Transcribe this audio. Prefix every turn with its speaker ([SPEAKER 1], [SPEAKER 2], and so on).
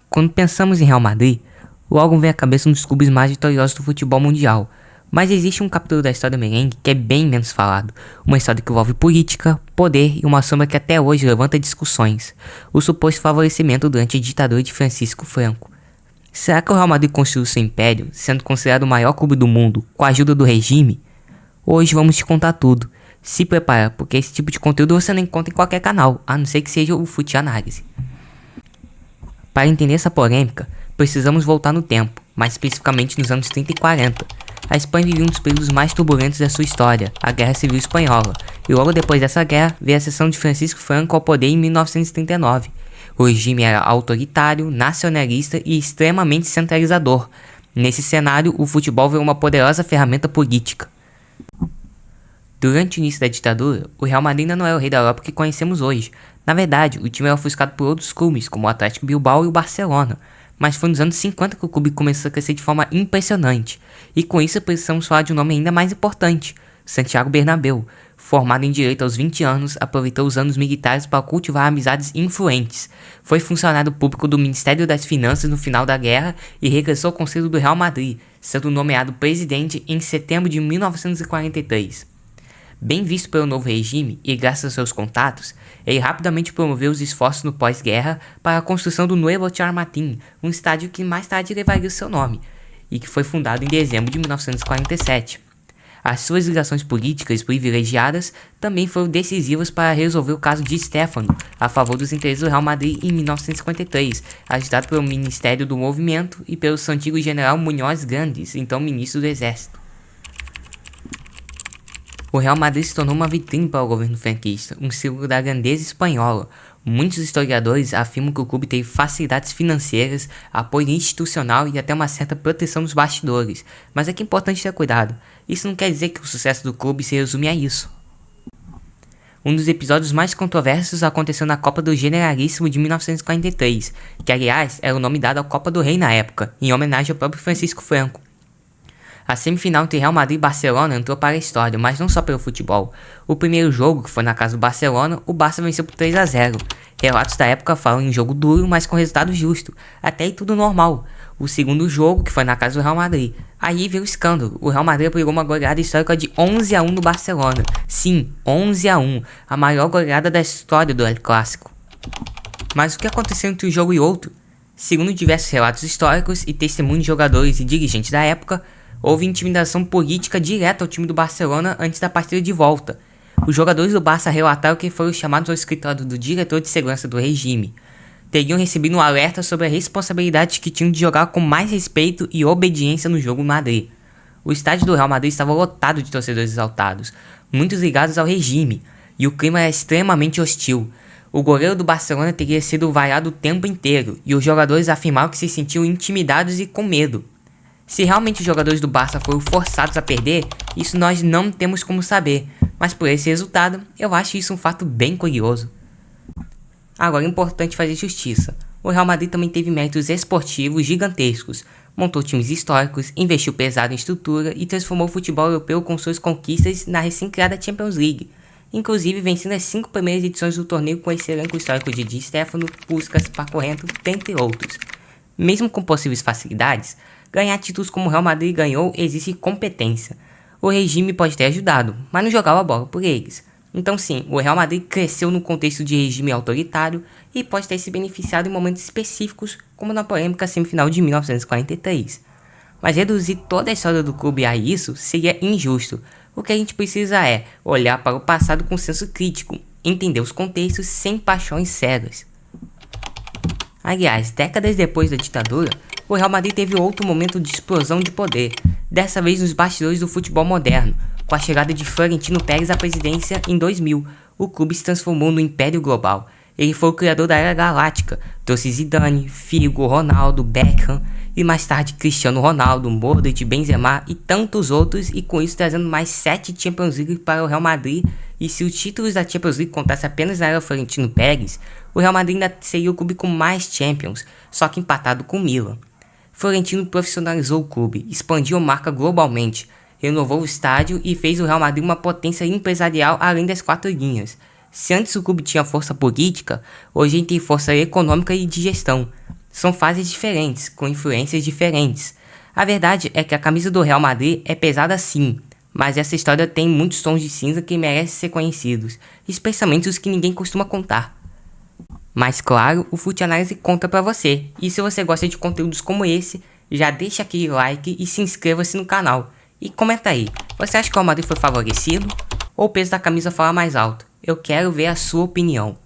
[SPEAKER 1] Quando pensamos em Real Madrid, logo vem à cabeça um dos clubes mais vitoriosos do futebol mundial. Mas existe um capítulo da história do merengue que é bem menos falado. Uma história que envolve política, poder e uma sombra que até hoje levanta discussões. O suposto favorecimento durante a ditadura de Francisco Franco. Será que o Real Madrid construiu seu império, sendo considerado o maior clube do mundo, com a ajuda do regime? Hoje vamos te contar tudo. Se prepara, porque esse tipo de conteúdo você não encontra em qualquer canal, a não ser que seja o Fute Análise. Para entender essa polêmica, precisamos voltar no tempo, mais especificamente nos anos 30 e 40. A Espanha vivia um dos períodos mais turbulentos da sua história, a Guerra Civil Espanhola, e logo depois dessa guerra veio a ascensão de Francisco Franco ao poder em 1939. O regime era autoritário, nacionalista e extremamente centralizador. Nesse cenário, o futebol veio uma poderosa ferramenta política. Durante o início da ditadura, o Real Madrid ainda não era o rei da Europa que conhecemos hoje. Na verdade, o time era ofuscado por outros clubes, como o Atlético Bilbao e o Barcelona. Mas foi nos anos 50 que o clube começou a crescer de forma impressionante. E com isso precisamos falar de um nome ainda mais importante, Santiago Bernabéu. Formado em Direito aos 20 anos, aproveitou os anos militares para cultivar amizades influentes. Foi funcionário público do Ministério das Finanças no final da guerra e regressou ao Conselho do Real Madrid, sendo nomeado presidente em setembro de 1943. Bem visto pelo novo regime e graças aos seus contatos, ele rapidamente promoveu os esforços no pós-guerra para a construção do Nuevo Chamartín, um estádio que mais tarde levaria o seu nome, e que foi fundado em dezembro de 1947. As suas ligações políticas privilegiadas também foram decisivas para resolver o caso de Stefano, a favor dos interesses do Real Madrid em 1953, ajudado pelo Ministério do Movimento e pelo seu antigo general Muñoz Grandes, então ministro do Exército. O Real Madrid se tornou uma vitrine para o governo franquista, um símbolo da grandeza espanhola. Muitos historiadores afirmam que o clube teve facilidades financeiras, apoio institucional e até uma certa proteção nos bastidores. Mas é que é importante ter cuidado. Isso não quer dizer que o sucesso do clube se resume a isso. Um dos episódios mais controversos aconteceu na Copa do Generalíssimo de 1943, que aliás era o nome dado à Copa do Rei na época, em homenagem ao próprio Francisco Franco. A semifinal entre Real Madrid e Barcelona entrou para a história, mas não só pelo futebol. O primeiro jogo, que foi na casa do Barcelona, o Barça venceu por 3-0. Relatos da época falam em jogo duro, mas com resultado justo. Até aí tudo normal. O segundo jogo, que foi na casa do Real Madrid. Aí veio o escândalo. O Real Madrid aplicou uma goleada histórica de 11-1 no Barcelona. Sim, 11-1. A maior goleada da história do El Clásico. Mas o que aconteceu entre um jogo e outro? Segundo diversos relatos históricos e testemunhos de jogadores e dirigentes da época, houve intimidação política direta ao time do Barcelona antes da partida de volta. Os jogadores do Barça relataram que foram chamados ao escritório do diretor de segurança do regime. Teriam recebido um alerta sobre a responsabilidade que tinham de jogar com mais respeito e obediência no jogo em Madrid. O estádio do Real Madrid estava lotado de torcedores exaltados, muitos ligados ao regime, e o clima era extremamente hostil. O goleiro do Barcelona teria sido vaiado o tempo inteiro, e os jogadores afirmaram que se sentiam intimidados e com medo. Se realmente os jogadores do Barça foram forçados a perder, isso nós não temos como saber, mas por esse resultado, eu acho isso um fato bem curioso. Agora é importante fazer justiça. O Real Madrid também teve méritos esportivos gigantescos, montou times históricos, investiu pesado em estrutura e transformou o futebol europeu com suas conquistas na recém-criada Champions League, inclusive vencendo as 5 primeiras edições do torneio com esse elenco histórico de Di Stéfano, Puskás, Pacorrento, dentre outros. Mesmo com possíveis facilidades, ganhar títulos como o Real Madrid ganhou exige competência. O regime pode ter ajudado, mas não jogava a bola por eles. Então sim, o Real Madrid cresceu no contexto de regime autoritário e pode ter se beneficiado em momentos específicos, como na polêmica semifinal de 1943. Mas reduzir toda a história do clube a isso seria injusto. O que a gente precisa é olhar para o passado com senso crítico, entender os contextos sem paixões cegas. Aliás, décadas depois da ditadura, o Real Madrid teve outro momento de explosão de poder, dessa vez nos bastidores do futebol moderno. Com a chegada de Florentino Pérez à presidência em 2000, o clube se transformou no império global. Ele foi o criador da Era Galáctica, trouxe Zidane, Figo, Ronaldo, Beckham e mais tarde Cristiano Ronaldo, Modric, Benzema e tantos outros, e com isso trazendo mais 7 Champions League para o Real Madrid. E se os títulos da Champions League contassem apenas na era Florentino Pérez, o Real Madrid ainda seria o clube com mais Champions, só que empatado com o Milan. Florentino profissionalizou o clube, expandiu a marca globalmente, renovou o estádio e fez o Real Madrid uma potência empresarial além das 4 linhas. Se antes o clube tinha força política, hoje ele tem força econômica e de gestão. São fases diferentes, com influências diferentes. A verdade é que a camisa do Real Madrid é pesada sim, mas essa história tem muitos tons de cinza que merecem ser conhecidos, especialmente os que ninguém costuma contar. Mas claro, o Fute Análise conta pra você, e se você gosta de conteúdos como esse, já deixa aquele like e se inscreva-se no canal. E comenta aí, você acha que o Real Madrid foi favorecido? Ou o peso da camisa fala mais alto? Eu quero ver a sua opinião.